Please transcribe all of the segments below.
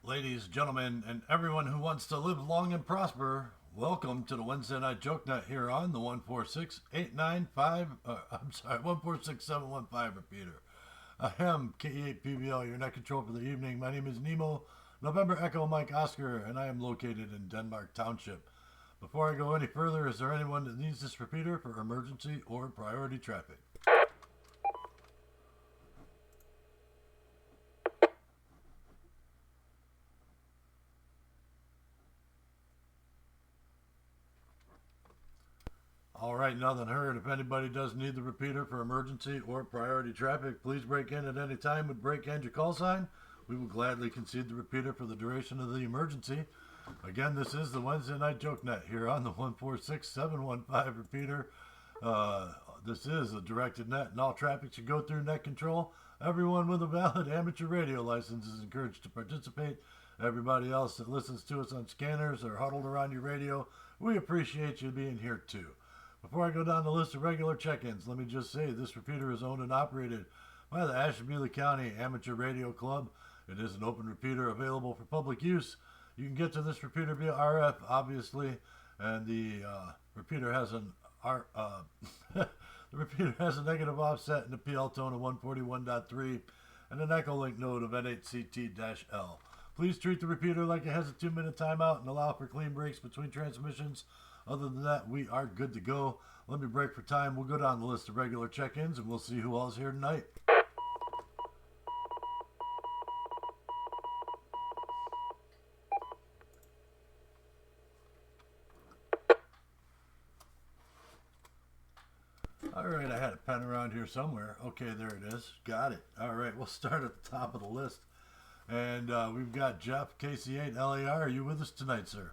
Ladies, gentlemen, and everyone who wants to live long and prosper, welcome to the Wednesday Night Joke Net here on the 146895, I'm sorry, 146-715 repeater. I am KE8PBL, your net control for the evening. My name is Nemo, November Echo Mike Oscar, and I am located in Denmark Township. Before I go any further, is there anyone that needs this repeater for emergency or priority traffic? All right, nothing heard. If anybody does need the repeater for emergency or priority traffic, please break in at any time with break and your call sign. We will gladly concede the repeater for the duration of the emergency. Again, this is the Wednesday Night Joke Net here on the 146715 repeater. This is a directed net, and all traffic should go through net control. Everyone with a valid amateur radio license is encouraged to participate. Everybody else that listens to us on scanners or huddled around your radio, we appreciate you being here too. Before I go down the list of regular check-ins, let me just say this repeater is owned and operated by the Ashtabula County Amateur Radio Club. It is an open repeater available for public use. You can get to this repeater via RF, obviously, and the repeater has the repeater has a negative offset and a PL tone of 141.3 and an echo link node of N8CT-L. Please treat the repeater like it has a 2-minute timeout and allow for clean breaks between transmissions. Other than that, we are good to go. Let me break for time. We'll go down the list of regular check-ins, and we'll see who all's here tonight. All right, I had a pen around here somewhere. Okay, there it is. Got it. All right, we'll start at the top of the list. And we've got Jeff, KC8LAR. Are you with us tonight, sir?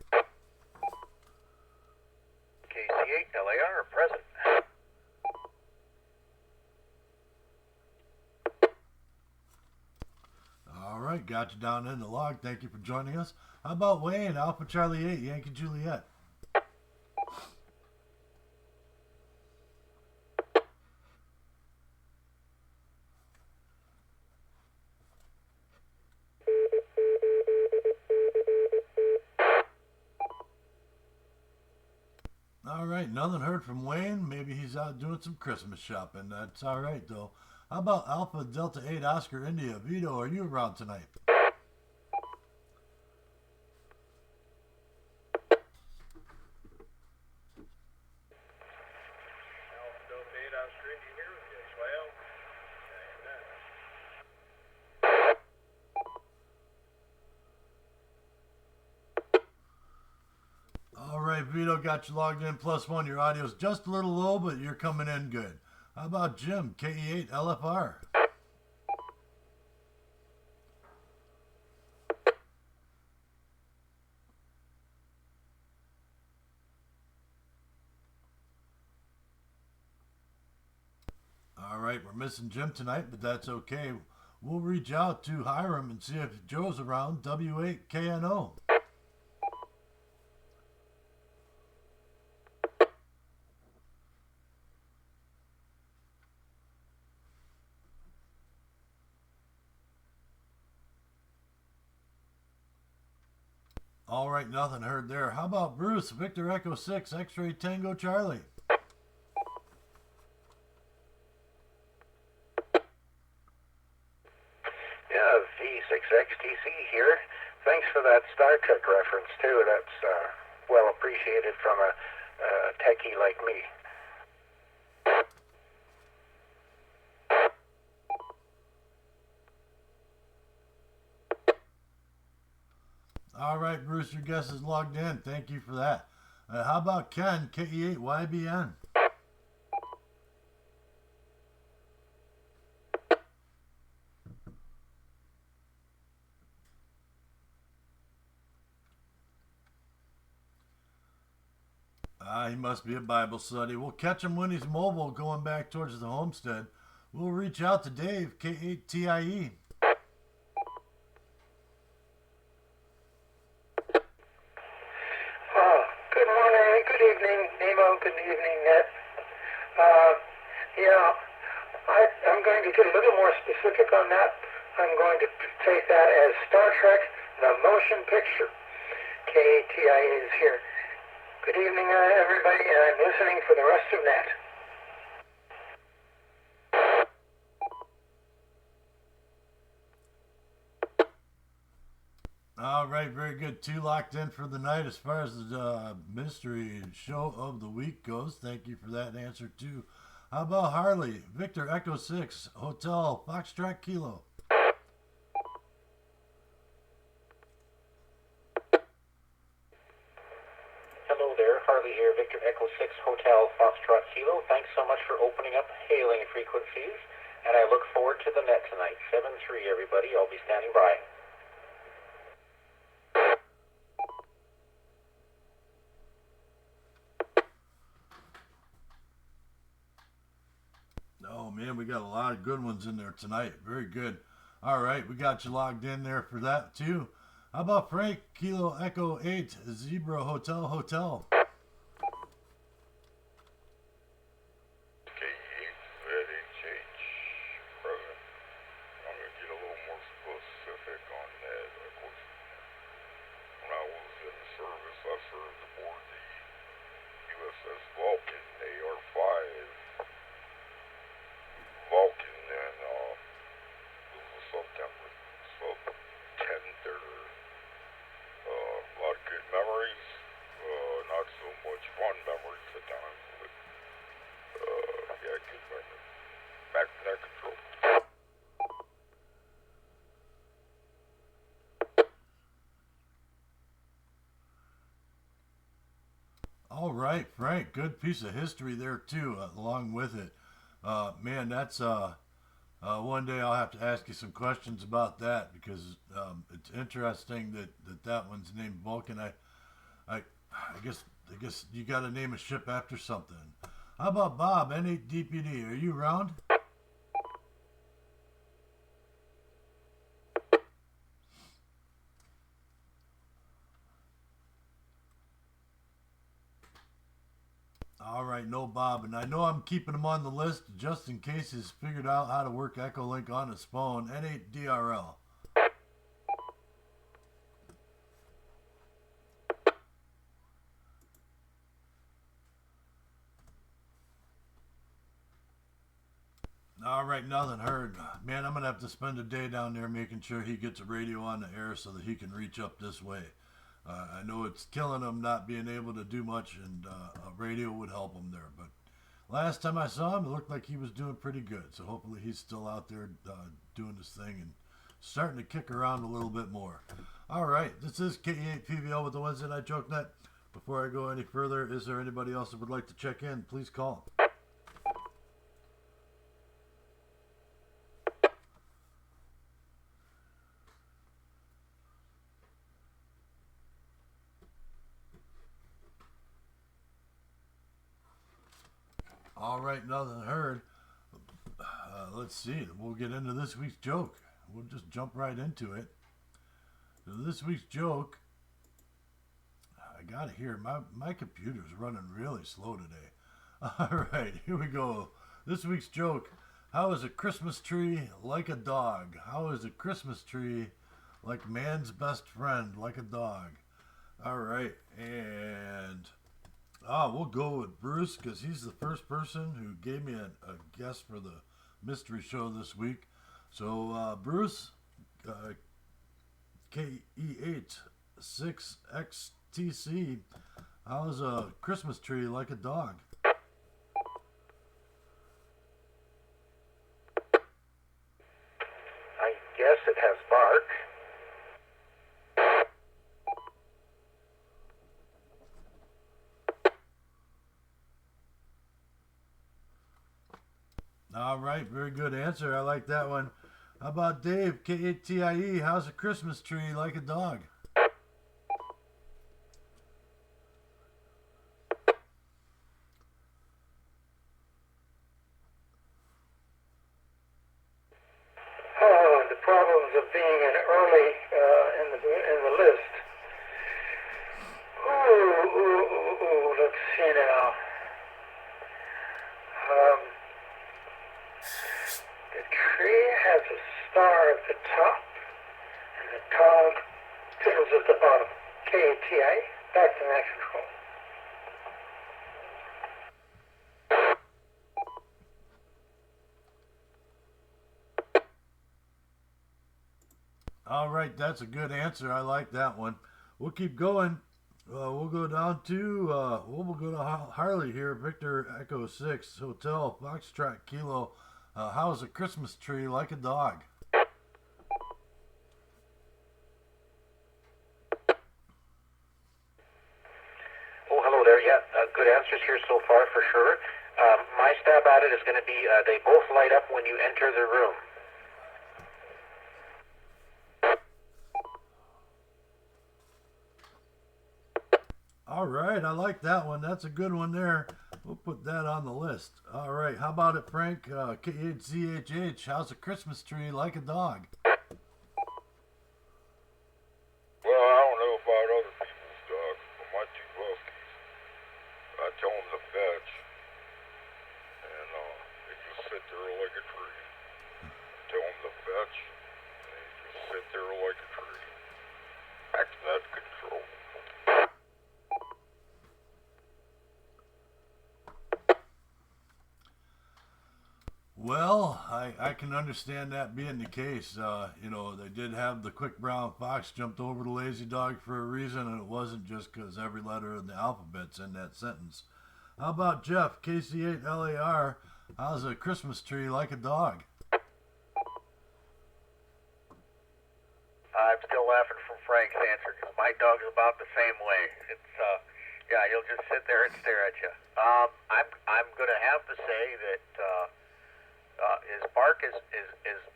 KC8LAR present. All right, got you down in the log. Thank you for joining us. How about Wayne, Alpha Charlie 8, Yankee Juliet? All right, nothing heard from Wayne. Maybe he's out doing some Christmas shopping. That's all right, though. How about Alpha Delta 8 Oscar India? Vito, are you around tonight? All right, Vito, got you logged in +1. Your audio's just a little low, but you're coming in good. How about Jim, KE8LFR? All right, we're missing Jim tonight, but that's okay. We'll reach out to Hiram and see if Joe's around. W8KNO. All right, nothing heard there. How about Bruce, Victor Echo 6, X-Ray Tango Charlie? Yeah, V6XTC here. Thanks for that Star Trek reference, too. That's well appreciated from a techie like me. All right, Bruce, your guest is logged in. Thank you for that. How about Ken, KE8YBN? He must be at Bible study. We'll catch him when he's mobile going back towards the homestead. We'll reach out to Dave, K8TIE. Good morning, good evening, Nemo, good evening, Net. I'm going to get a little more specific on that. I'm going to take that as Star Trek the motion picture. KATIA is here. Good evening, everybody. I'm listening for the rest of that. All right, very good. 2 locked in for the night as far as the mystery show of the week goes. Thank you for that answer, too. How about Harley? Victor Echo 6, Hotel Foxtrot Kilo. Hello there, Harley here, Victor Echo 6 Hotel Foxtrot Kilo. Thanks so much for opening up hailing frequencies, and I look forward to the net tonight. 7-3, everybody. I'll be standing by. Oh, man, we got a lot of good ones in there tonight. Very good. All right, we got you logged in there for that, too. How about Frank? Kilo Echo 8, Zebra Hotel Hotel. All right, Frank, good piece of history there too, along with it. Man, that's one day I'll have to ask you some questions about that because it's interesting that one's named Vulcan. I guess you got to name a ship after something. How about Bob, N8DPD? Are you around? All right, no Bob, and I know I'm keeping him on the list just in case he's figured out how to work Echolink on his phone. N8DRL. All right, nothing heard. Man, I'm going to have to spend a day down there making sure he gets a radio on the air so that he can reach up this way. I know it's killing him not being able to do much, and a radio would help him there. But last time I saw him, it looked like he was doing pretty good. So hopefully he's still out there doing his thing and starting to kick around a little bit more. All right, this is KE8PVL with the Wednesday Night Joke Net. Before I go any further, is there anybody else that would like to check in? Please call. All right, nothing heard. Let's see. We'll get into this week's joke. We'll just jump right into it. So this week's joke, I got it here. My computer's running really slow today. All right, here we go. This week's joke. How is a Christmas tree like a dog? How is a Christmas tree like man's best friend, like a dog? All right, and we'll go with Bruce because he's the first person who gave me a guess for the mystery show this week. So, Bruce, KE8 6XTC, how's a Christmas tree like a dog? I guess it has bark. All right, very good answer. I like that one. How about Dave, KATIE? How's a Christmas tree like a dog? Oh, the problems of being an early in the list. Ooh, let's see now. The tree has a star at the top, and the dog Signals at the bottom. KATI, back to Net Control. All right, that's a good answer. I like that one. We'll keep going. We'll go down to we'll go to Harley here. Victor Echo 6 Hotel Foxtrot Kilo. How's a Christmas tree like a dog? Oh, hello there. Yeah, good answers here so far for sure. My stab at it is going to be they both light up when you enter the room. All right, I like that one. That's a good one there. We'll put that on the list. All right, how about it, Frank? KHZHH, how's a Christmas tree like a dog? Well, I don't know about other people's dogs, but my two huskies, I tell them to fetch, and they just sit there like a tree. Tell them to fetch, and they just sit there like a tree. Back to Net Control. Well, I can understand that being the case. They did have the quick brown fox jumped over the lazy dog for a reason, and it wasn't just because every letter in the alphabet's in that sentence. How about Jeff, KC8LAR, how's a Christmas tree like a dog? I'm still laughing from Frank's answer because my dog's about the same way. It's yeah, he'll just sit there and stare at you. I'm gonna have to say that his bark is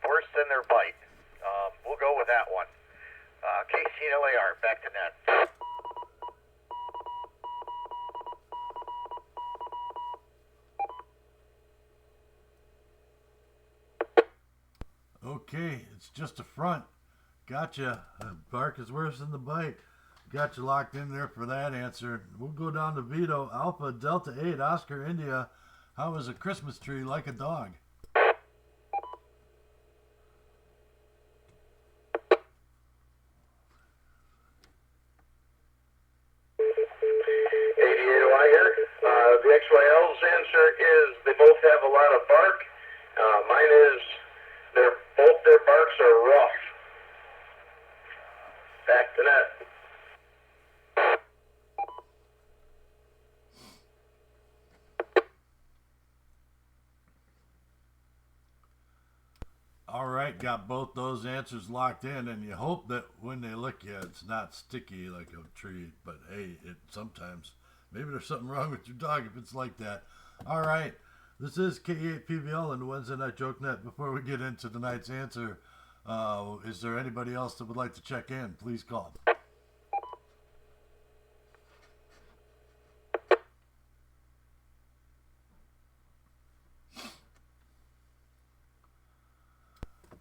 worse than their bite. We'll go with that one. KCLAR, back to Net. Okay, it's just a front. Gotcha. Bark is worse than the bite. Got you locked in there for that answer. We'll go down to Vito, Alpha Delta 8, Oscar India. How is a Christmas tree like a dog? The XYL's answer is they both have a lot of bark. Mine is both their barks are rough. Back to Net. All right, got both those answers locked in, and you hope that when they lick you, it's not sticky like a tree. But hey, sometimes maybe there's something wrong with your dog if it's like that. All right, this is K8PVL and the Wednesday Night Joke Net. Before we get into tonight's answer, is there anybody else that would like to check in? Please call.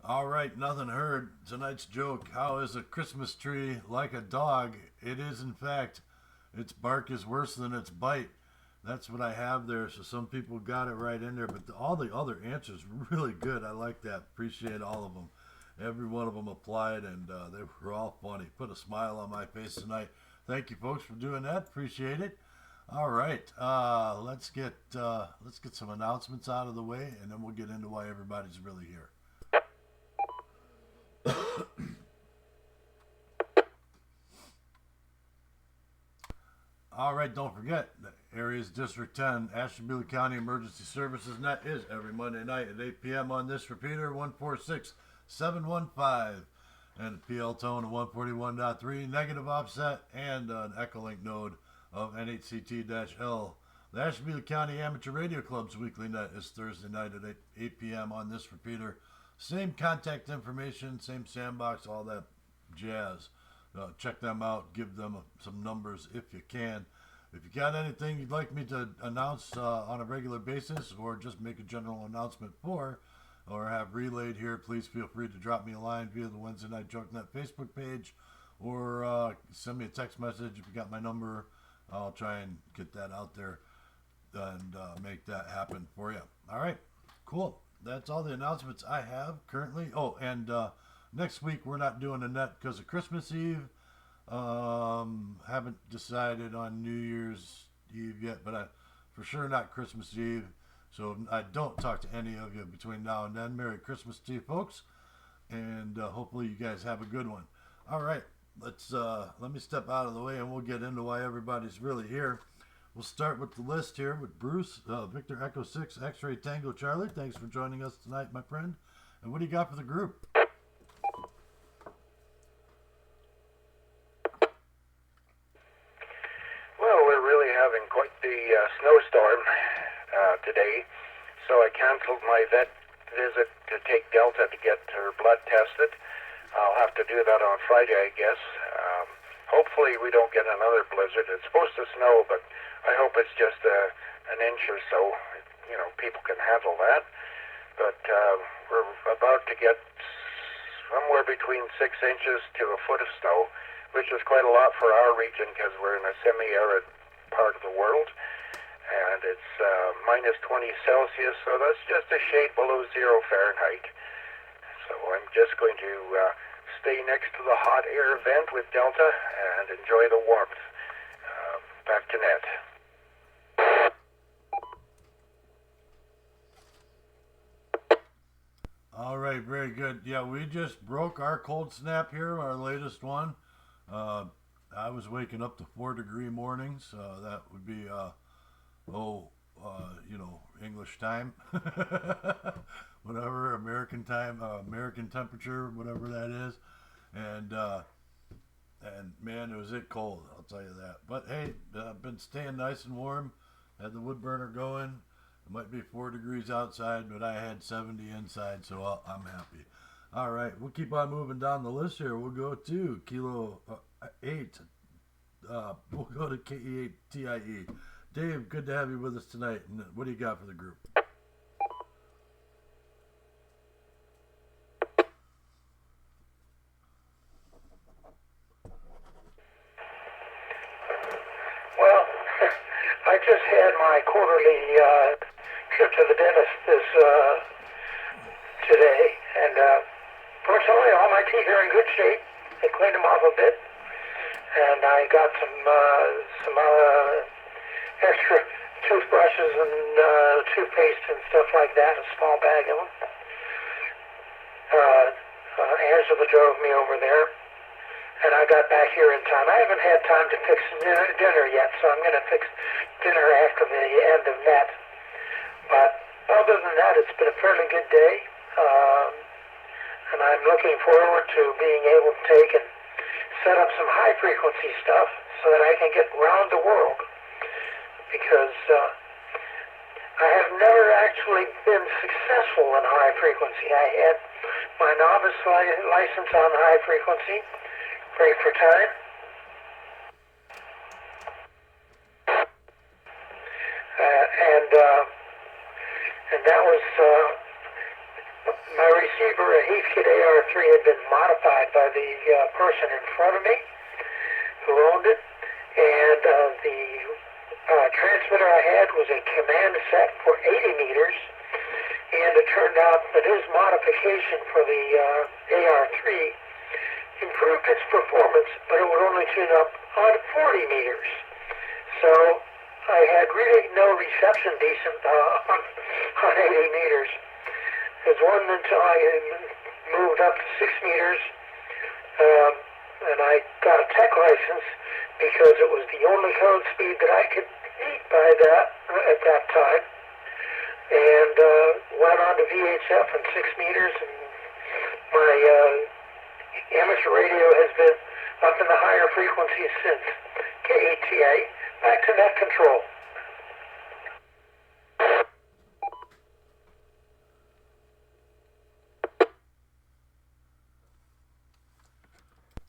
All right, nothing heard. Tonight's joke: how is a Christmas tree like a dog? It is, in fact, its bark is worse than its bite. That's what I have there. So some people got it right in there, but all the other answers really good. I like that. Appreciate all of them. Every one of them applied, and they were all funny. Put a smile on my face tonight. Thank you, folks, for doing that. Appreciate it. All right, let's get some announcements out of the way, and then we'll get into why everybody's really here. All right, don't forget, the area's District 10, Ashtabula County Emergency Services Net is every Monday night at 8 p.m. on this repeater, 146715, and PL tone of 141.3, negative offset, and an Echolink node of NHCT-L. The Ashtabula County Amateur Radio Club's weekly net is Thursday night at 8 p.m. on this repeater. Same contact information, same sandbox, all that jazz. Check them out. Give them some numbers if you can. If you got anything you'd like me to announce on a regular basis, or just make a general announcement for, or have relayed here, please feel free to drop me a line via the Wednesday Night Joke Net Facebook page, or send me a text message if you got my number. I'll try and get that out there and make that happen for you. All right, cool. That's all the announcements I have currently. Oh, and next week we're not doing a net because of Christmas Eve. Haven't decided on New Year's Eve yet, but for sure not Christmas Eve. So I don't talk to any of you between now and then. Merry Christmas to you folks, and hopefully you guys have a good one. All right, let me step out of the way and we'll get into why everybody's really here. We'll start with the list here with Bruce, Victor Echo 6, X-Ray Tango Charlie. Thanks for joining us tonight, my friend. And what do you got for the group? Well, we're really having quite the snowstorm today, so I canceled my vet visit to take Delta to get her blood tested. I'll have to do that on Friday, I guess. Hopefully we don't get another blizzard. It's supposed to snow, but I hope it's just an inch or so. You know, people can handle that. But we're about to get somewhere between 6 inches to a foot of snow, which is quite a lot for our region because we're in a semi-arid part of the world. And it's minus 20 Celsius, so that's just a shade below 0 Fahrenheit. So I'm just going to stay next to the hot air vent with Delta and enjoy the warmth. Back to net. All right, very good. Yeah, we just broke our cold snap here, our latest one. I was waking up to 4-degree mornings. That would be, English time. Whatever, American time, American temperature, whatever that is. And man, it was cold, I'll tell you that. But hey, I've been staying nice and warm. Had the wood burner going. It might be 4 degrees outside, but I had 70 inside, so I'm happy. All right, we'll keep on moving down the list here. We'll go to Kilo 8. We'll go to KE8TIE. Dave, good to have you with us tonight. And what do you got for the group? Well, I just had my quarterly trip to the dentist today, and fortunately all my teeth are in good shape. They cleaned them off a bit, and I got some extra toothbrushes and toothpaste and stuff like that, a small bag of them. Angela drove me over there, and I got back here in time. I haven't had time to fix dinner yet, so I'm going to fix dinner after the end of net. But other than that, it's been a fairly good day, and I'm looking forward to being able to take and set up some high-frequency stuff so that I can get around the world, because I have never actually been successful in high frequency. I had my novice license on high frequency, break for time, and that was my receiver, a Heathkit AR3, had been modified by the person in front of me who owned it, and the transmitter I had was a command set for 80 meters, and it turned out that his modification for the AR3 improved its performance, but it would only tune up on 40 meters. So I had really no reception decent on 80 meters. It wasn't until I moved up to 6 meters, and I got a tech license because it was the only code speed that I could meet by that at that time, and went on to VHF in 6 meters, and my amateur radio has been up in the higher frequencies since. KETA, back to net control.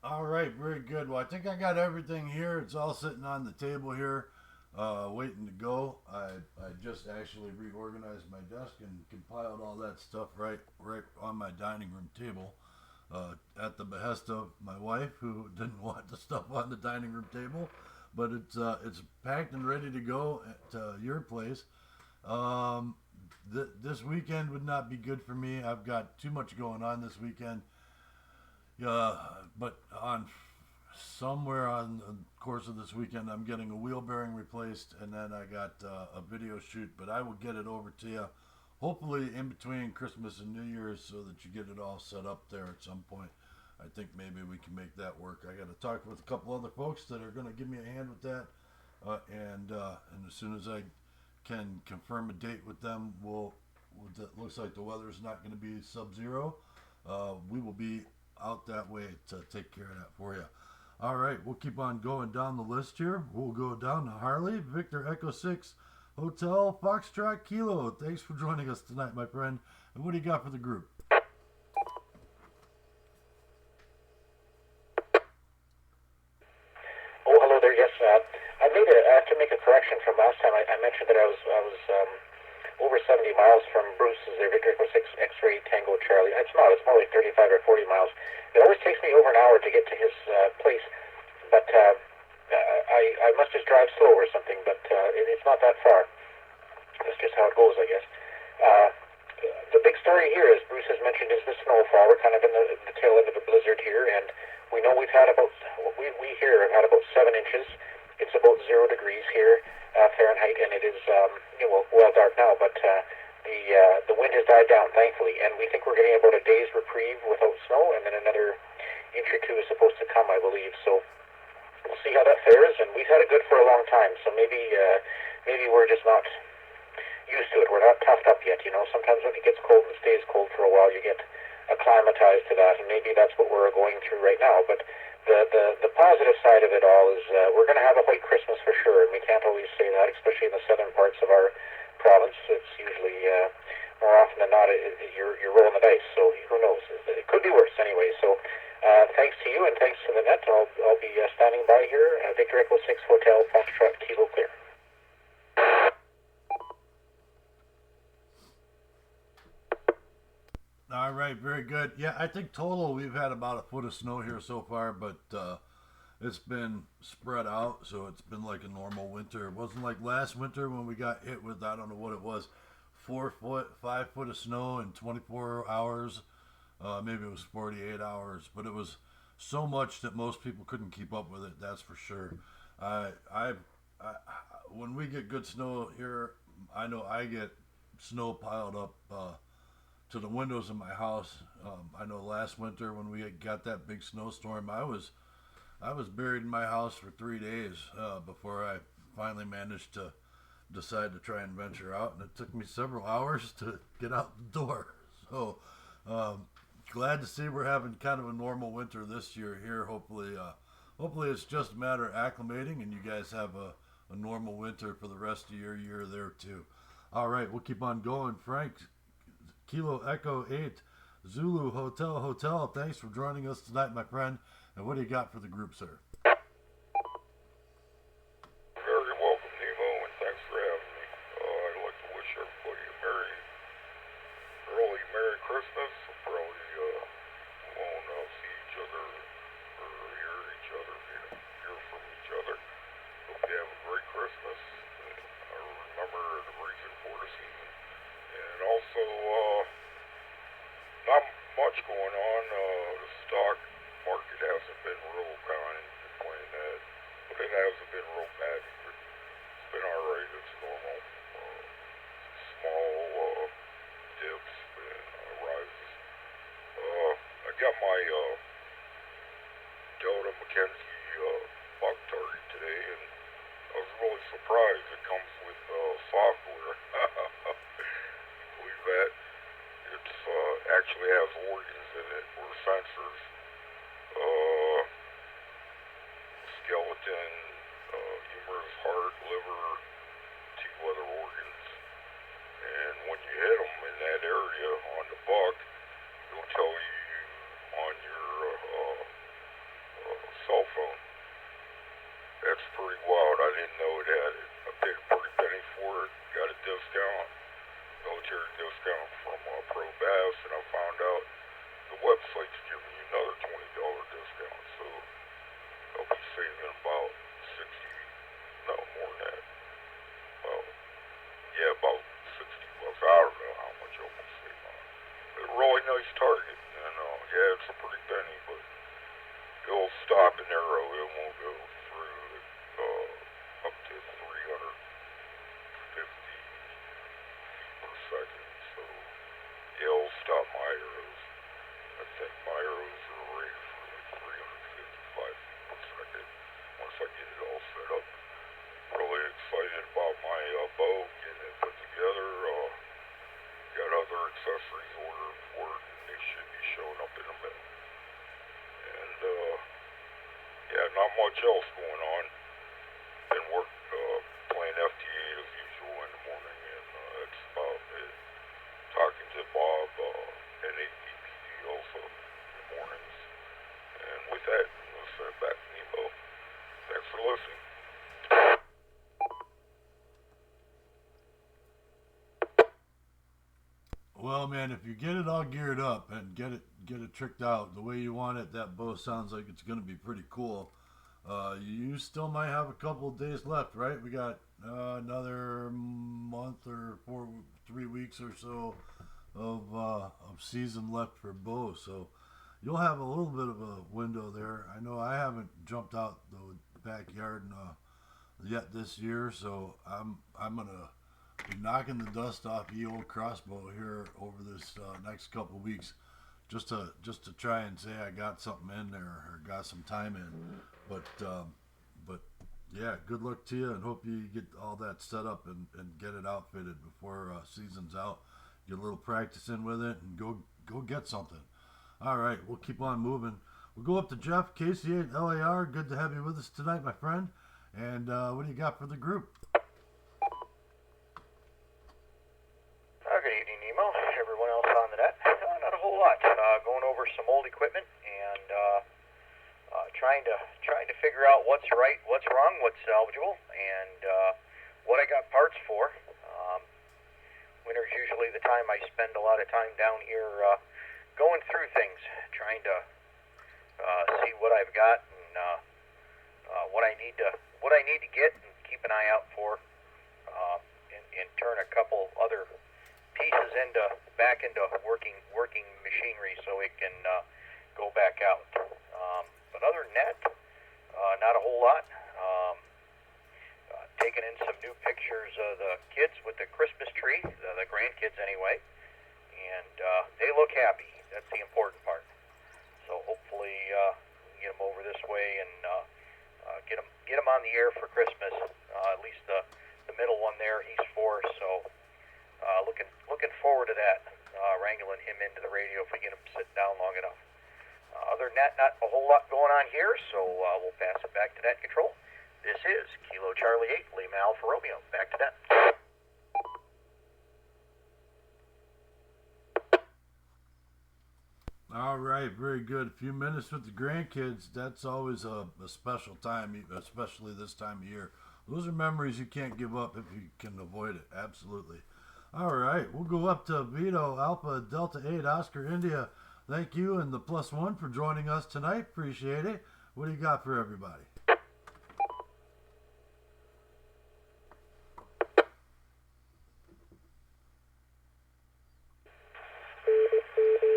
All right, very good. Well, I think I got everything here. It's all sitting on the table here, waiting to go. I just actually reorganized my desk and compiled all that stuff right on my dining room table, at the behest of my wife, who didn't want the stuff on the dining room table. But it's packed and ready to go at your place. This weekend would not be good for me. I've got too much going on this weekend. But on somewhere on the course of this weekend, I'm getting a wheel bearing replaced, and then I got a video shoot. But I will get it over to you, hopefully in between Christmas and New Year's, so that you get it all set up there at some point. I think maybe we can make that work. I got to talk with a couple other folks that are going to give me a hand with that, and as soon as I can confirm a date with them, it looks like the weather's not going to be sub-zero. We will be out that way to take care of that for you. All right, we'll keep on going down the list here. We'll go down to Harley, Victor Echo 6, Hotel Foxtrot Kilo. Thanks for joining us tonight, my friend. And what do you got for the group? Oh, hello there. Yes, I have to make a correction from last time. I mentioned that I was over 70 miles from Bruce's there, Victor Echo 6 X-Ray Tango Charlie. It's not. It's more like 35 or 40 miles. It always takes me over an hour to get to his place, but I must just drive slow or something, but it's not that far. That's just how it goes, I guess. The big story here, as Bruce has mentioned, is the snowfall. We're kind of in the tail end of a blizzard here, and we know we here have had about 7 inches. It's about 0 degrees here, Fahrenheit, and it is well dark now, but the wind has died down, thankfully, and we think we're getting about a day's reprieve without snow, and then another inch or two is supposed to come, I believe. So we'll see how that fares, and we've had it good for a long time, so maybe we're just not used to it. We're not toughed up yet, you know. Sometimes when it gets cold and stays cold for a while, you get acclimatized to that, and maybe that's what we're going through right now. But the positive side of it all is we're going to have a white Christmas for sure, and we can't always say that, especially in the southern parts of our province. It's usually more often than not you're rolling the dice, so who knows? It could be worse anyway. So thanks to you and thanks to the net. I'll be standing by here. Victor Echo 6 Hotel Foxtrot Kilo Clear. All right, very good. Yeah, I think total we've had about a foot of snow here so far, but it's been spread out, so it's been like a normal winter. It wasn't like last winter when we got hit with, I don't know what it was, 4 foot, 5 foot of snow in 24 hours. Maybe it was 48 hours, but it was so much that most people couldn't keep up with it. That's for sure. When we get good snow here, I know I get snow piled up to the windows of my house. I know last winter when we got that big snowstorm, I was buried in my house for 3 days before I finally managed to decide to try and venture out, and it took me several hours to get out the door. So glad to see we're having kind of a normal winter this year here. Hopefully it's just a matter of acclimating, and you guys have a normal winter for the rest of your year there too. All right, we'll keep on going. Frank, Kilo Echo 8, Zulu Hotel. Thanks for joining us tonight, my friend. And what do you got for the group, sir? Very welcome, Nemo, and thanks for having me. I'd like to wish everybody a early Merry Christmas. Probably won't see each other or hear each other, hear from each other. Hope you have a great Christmas. Remember the reason for the season. And also, not much going on. The stock market hasn't been real kind, explain that, but it hasn't been real bad either. It's been alright, it's normal. Small dips and rises. I got my Delta McKenzie buck target today, and I was really surprised. It comes with software. Believe that. It actually has organs in it, or sensors. Skeleton, humerus, heart, liver, 2 other organs. And when you hit them in that area on the buck, it'll tell you on your much else going on. Been playing FTA as usual in the morning, and that's about it. Talking to Bob and APPD also in the mornings. And with that, I'll send it back to Nemo. Thanks for listening. Well, man, if you get it all geared up and get it tricked out the way you want it, that bow sounds like it's going to be pretty cool. You still might have a couple of days left, right? We got another month or 3 weeks or so of season left for bow, so you'll have a little bit of a window there. I know I haven't jumped out the backyard yet this year, so I'm gonna be knocking the dust off the old crossbow here over this next couple weeks, just to try and say I got something in there or got some time in. But yeah, good luck to you, and hope you get all that set up and get it outfitted before season's out. Get a little practice in with it and go get something. All right, we'll keep on moving. We'll go up to Jeff, KC8 LAR. Good to have you with us tonight, my friend. And what do you got for the group? Good evening, Nemo. Everyone else on the net. Not a whole lot. Going over some old equipment and trying to figure out what's right, what's wrong, what's salvageable, and what I got parts for. Winter's usually the time I spend a lot of time down here going through things, trying to see what I've got and what I need to get, and keep an eye out for, and turn a couple other pieces back into working machinery so it can go back out. But other than that, not a whole lot. Taking in some new pictures of the kids with the Christmas tree, the grandkids anyway, and they look happy. That's the important part. So hopefully get them over this way and get them on the air for Christmas. At least the middle one there, he's 4, so looking forward to that. Wrangling him into the radio if we get him sitting down long enough. Other than that, not a whole lot going on here, so we'll pass it back to net control. This is Kilo Charlie 8, Lima Alpha Romeo. Back to net. All right, very good. A few minutes with the grandkids, that's always a special time, especially this time of year. Those are memories you can't give up if you can avoid it, absolutely. All right, we'll go up to Vito Alpha Delta 8 Oscar India. Thank you and the +1 for joining us tonight. Appreciate it. What do you got for everybody?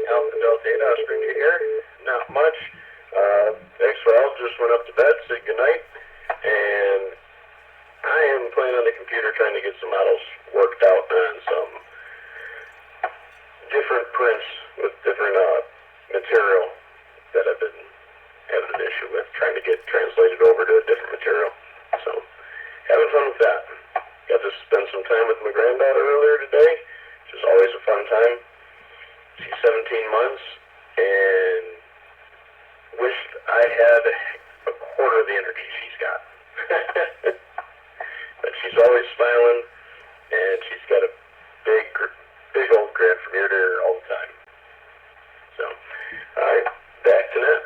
Alpha Delta 8 Oscar India here. Not much. XL just went up to bed, said goodnight, and I am playing on the computer trying to get some models worked out on some different prints with different material that I've been having an issue with, trying to get translated over to a different material. So, having fun with that. Got to spend some time with my granddaughter earlier today, which is always a fun time. She's 17 months, and wished I had a quarter of the energy she's got. But she's always smiling, and she's got a big old grin from ear to ear all the time. So, alright, back to net.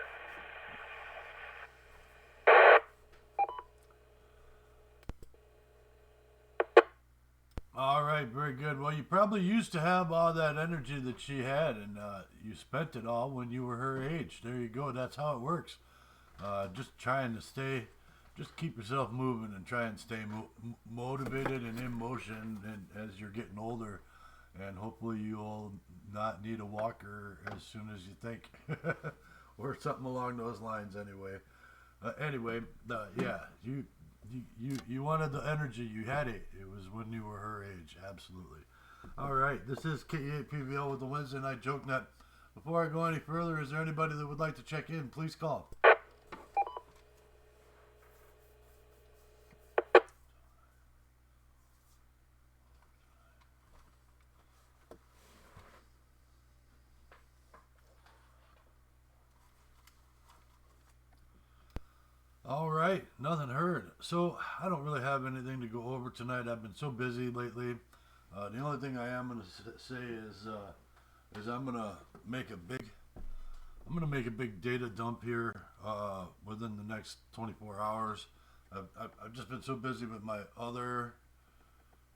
All right, very good. Well, you probably used to have all that energy that she had, and you spent it all when you were her age. There you go. That's how it works. Just trying to just keep yourself moving and try and stay motivated and in motion and as you're getting older. And hopefully you'll not need a walker as soon as you think. Or something along those lines anyway. Yeah, you wanted the energy, you had it. It was when you were her age, absolutely. All right, this is K8PVL with the Wednesday Night Joke Net. Before I go any further, is there anybody that would like to check in? Please call. All right, nothing heard. So I don't really have anything to go over tonight. I've been so busy lately. The only thing I am going to say is I'm going to make a big data dump here within the next 24 hours. I've just been so busy with my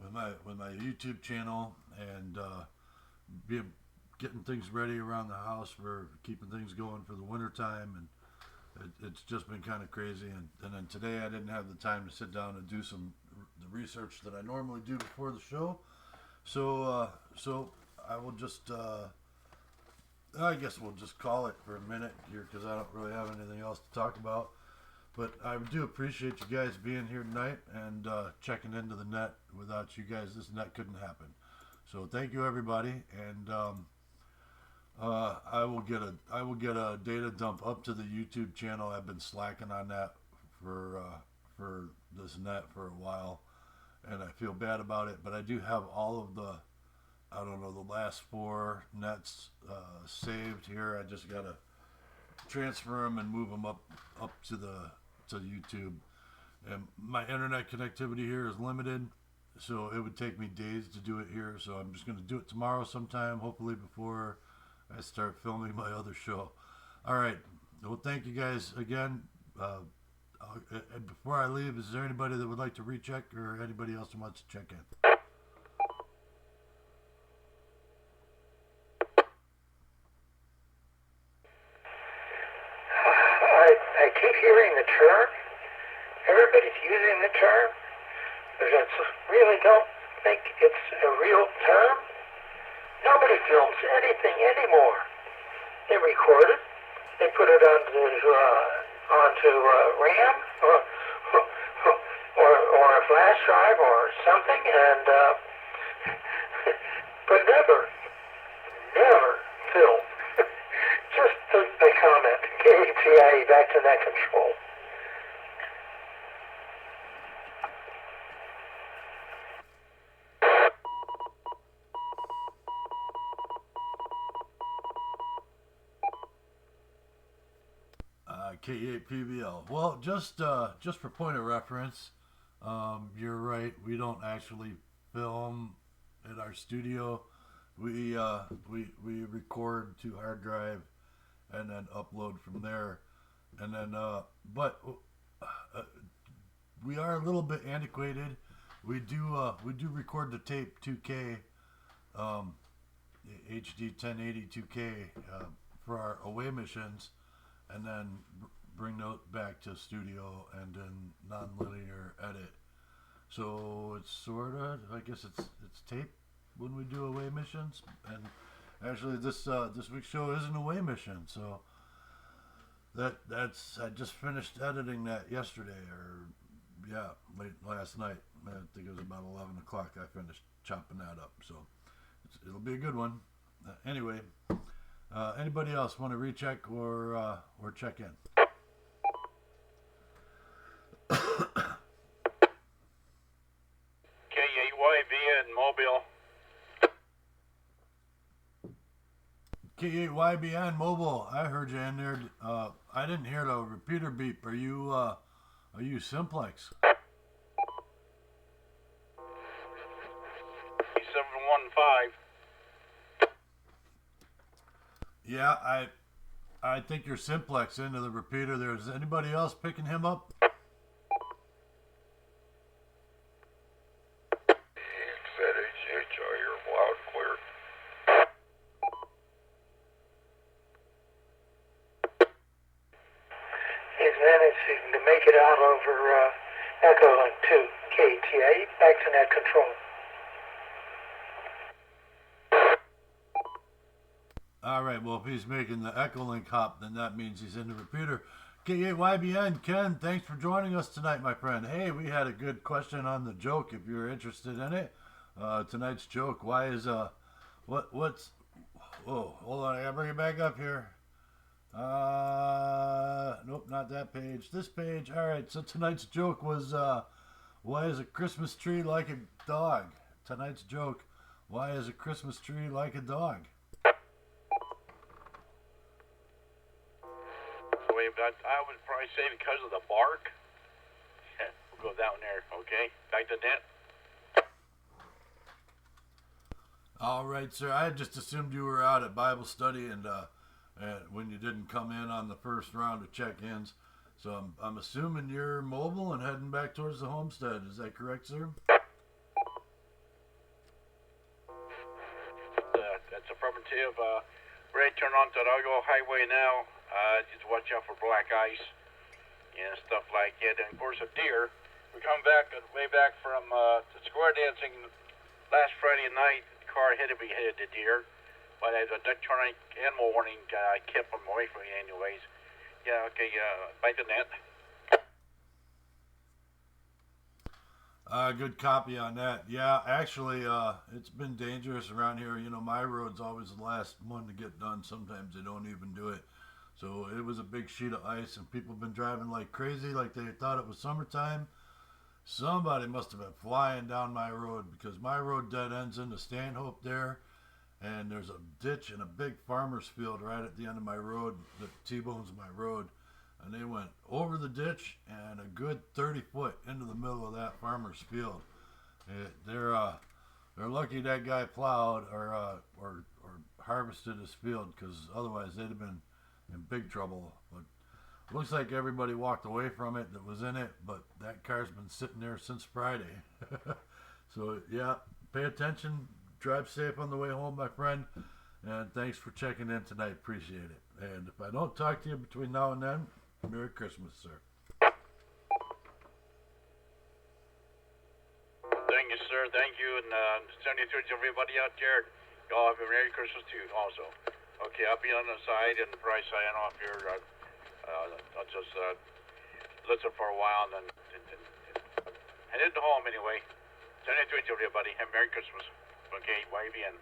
YouTube channel and getting things ready around the house for keeping things going for the winter time, and it's just been kind of crazy. And then today I didn't have the time to sit down and do the research that I normally do before the show. So I will just I guess we'll just call it for a minute here because I don't really have anything else to talk about. But I do appreciate you guys being here tonight and checking into the net. Without you guys, this net couldn't happen. So thank you, everybody, and I will get a data dump up to the YouTube channel. I've been slacking on that for this net for a while, and I feel bad about it. But I do have all of the last 4 nets saved here. I just gotta transfer them and move them up to YouTube. And my internet connectivity here is limited, so it would take me days to do it here. So I'm just gonna do it tomorrow sometime, hopefully before I start filming my other show. All right. Well, thank you guys again. And before I leave, is there anybody that would like to recheck or anybody else who wants to check in? I keep hearing the term. Everybody's using the term, but I really don't think it's a real term. Nobody films anything anymore. They record it, they put it onto RAM or a flash drive or something, and but never film. Just a comment. KATI, back to net control. K8PBL. Well, just for point of reference, you're right. We don't actually film in our studio. We record to hard drive and then upload from there. And then, but we are a little bit antiquated. We do record the tape 2K, HD 1080 2K for our away missions, and then bring those back to studio and then non-linear edit. So it's sort of, I guess it's tape when we do away missions. And actually this week's show is an away mission. So that's I just finished editing that yesterday, or late last night. I think it was about 11 o'clock. I finished chopping that up. So it'll be a good one. Anyway. Anybody else want to recheck or check in? K8YB in Mobile. K8YBN Mobile. I heard you in there. I didn't hear the repeater beep. Are you Simplex? 715. Yeah, I think you're Simplex into the repeater there. Is anybody else picking him up? ZHH, I hear him loud and clear. He's managing to make it out over Echo Link 2, KTA, back to net control. All right, well, if he's making the Echolink hop, then that means he's in the repeater. K8YBN, Ken, thanks for joining us tonight, my friend. Hey, we had a good question on the joke, if you're interested in it. Tonight's joke, why is, what's, whoa, hold on, I gotta bring it back up here. Nope, not that page, this page. All right, so tonight's joke was, why is a Christmas tree like a dog? Tonight's joke, why is a Christmas tree like a dog? We I would probably say because of the bark. We'll go down there, okay? Back to net. All right, sir. I just assumed you were out at Bible study and when you didn't come in on the first round of check-ins. So I'm assuming you're mobile and heading back towards the homestead. Is that correct, sir? That's affirmative. Ready to turn on to the Ogo Highway now. Just watch out for black ice and stuff like that. And of course, a deer. We come back way back from the square dancing last Friday night. The car hit it. We hit the deer. But as a electronic animal warning, I kept them away from me anyways. Yeah, okay, bite the net. Good copy on that. Yeah, actually, it's been dangerous around here. You know, my road's always the last one to get done. Sometimes they don't even do it. So it was a big sheet of ice, and people have been driving like crazy, like they thought it was summertime. Somebody must have been flying down my road because my road dead ends into Stanhope there. And there's a ditch and a big farmer's field right at the end of my road that T-bones my road. And they went over the ditch and a good 30 foot into the middle of that farmer's field. They're lucky that guy plowed or harvested his field, because otherwise they'd have been in big trouble. But it looks like everybody walked away from it that was in it, but that car's been sitting there since Friday. So yeah, pay attention. Drive safe on the way home, my friend, and thanks for checking in tonight. Appreciate it. And if I don't talk to you between now and then, Merry Christmas, sir. Thank you, sir. Thank you. And 73 to everybody out there. Y'all have a Merry Christmas too, also. Okay, I'll be on the side and probably sign off here. I'll just listen for a while and then headed home anyway. 73 to everybody. Have Merry Christmas. Okay, YVN.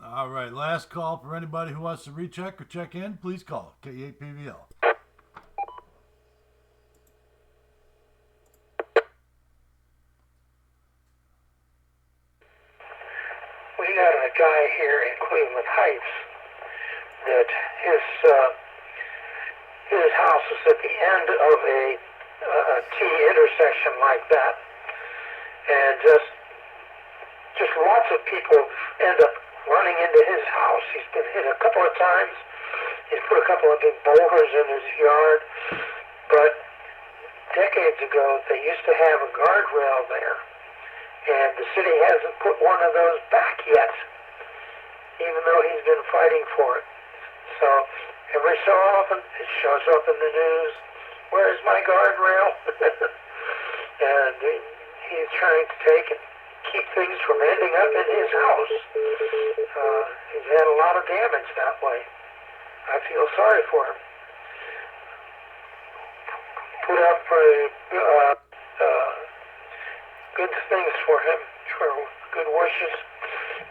All right, last call for anybody who wants to recheck or check in. Please call K8PVL. We got a guy here in Cleveland Heights that his house is at the end of a T intersection like that, and just lots of people end up running into his house. He's been hit a couple of times. He's put a couple of big boulders in his yard, but decades ago they used to have a guardrail there, and the city hasn't put one of those back yet, even though he's been fighting for it. So every so often it shows up in the news, where's my guardrail? And he's trying to keep things from ending up in his house. He's had a lot of damage that way. I feel sorry for him. Put up for good things for him, for good wishes.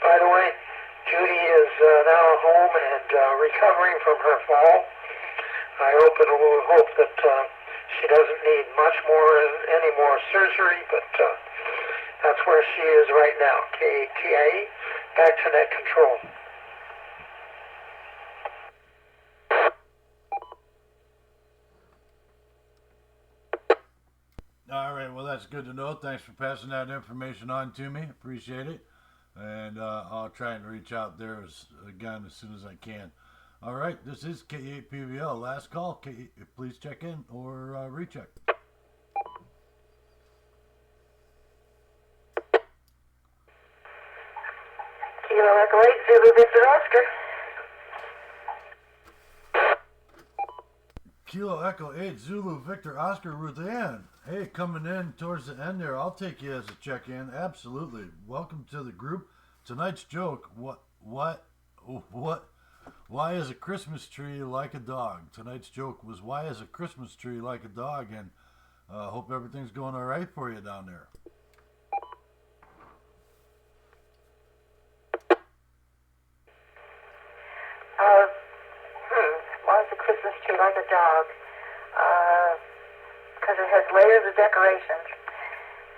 By the way, Judy is now home and recovering from her fall. I hope that she doesn't need any more surgery, but that's where she is right now. KATIE, back to net control. All right, well, that's good to know. Thanks for passing that information on to me. Appreciate it. And I'll try and reach out there again as soon as I can. All right, this is K8PVL. Last call. Please check in or recheck. Kilo Echo 8, Zulu Victor Oscar. Kilo Echo 8, Zulu Victor Oscar, Ruth Ann. Hey, coming in towards the end there, I'll take you as a check-in. Absolutely. Welcome to the group. Tonight's joke, why is a Christmas tree like a dog? Tonight's joke was, why is a Christmas tree like a dog? And hope everything's going all right for you down there. Why is a Christmas tree like a dog? Because it has layers of decorations.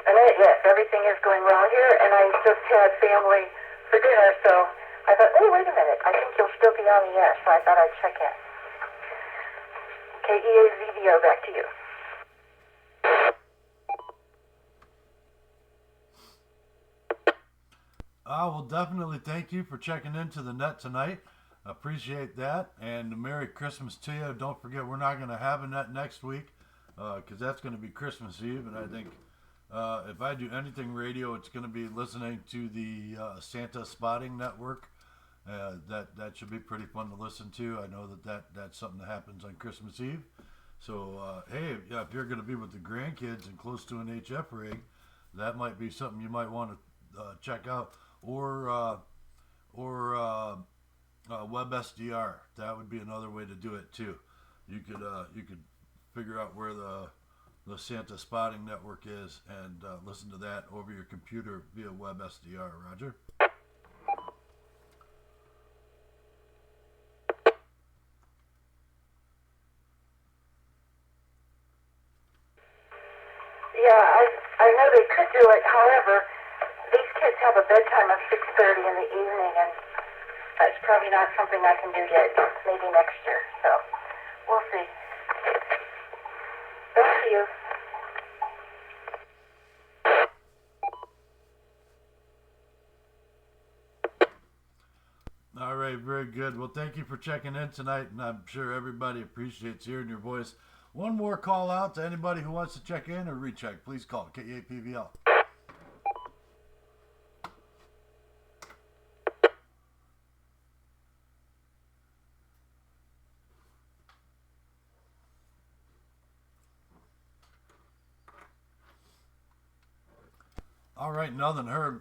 And yes, everything is going well here, and I just had family for dinner, so I thought, oh, wait a minute, I think you'll still be on the air, so I thought I'd check in. KEAZVO, back to you. I will definitely thank you for checking into the net tonight. Appreciate that. And Merry Christmas to you. Don't forget, we're not going to have a net next week because that's going to be Christmas Eve. And I think if I do anything radio, it's going to be listening to the Santa Spotting Network. That should be pretty fun to listen to. I know that's something that happens on Christmas Eve. So, hey, yeah, if you're going to be with the grandkids and close to an HF rig, that might be something you might want to check out. Or WebSDR. That would be another way to do it too. You could figure out where the Santa Spotting Network is and listen to that over your computer via WebSDR. Roger. Yeah, I know they could do it. However, these kids have a bedtime of 6:30 in the evening, and that's probably not something I can do yet. Maybe next year. So we'll see. Back to you. All right, very good. Well, thank you for checking in tonight, and I'm sure everybody appreciates hearing your voice. One more call out to anybody who wants to check in or recheck. Please call KEAPVL. All right, nothing heard.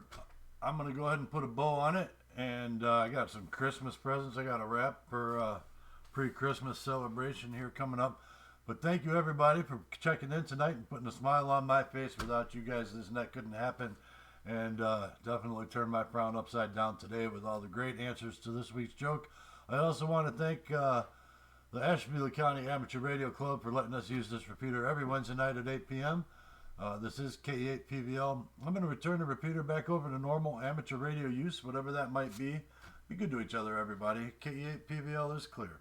I'm going to go ahead and put a bow on it. And I got some Christmas presents I got to wrap for pre-Christmas celebration here coming up. But thank you, everybody, for checking in tonight and putting a smile on my face. Without you guys, this net couldn't happen. And definitely turned my frown upside down today with all the great answers to this week's joke. I also want to thank the Asheville County Amateur Radio Club for letting us use this repeater every Wednesday night at 8 p.m. This is K8PVL. I'm going to return the repeater back over to normal amateur radio use, whatever that might be. Be good to each other, everybody. K8PVL is clear.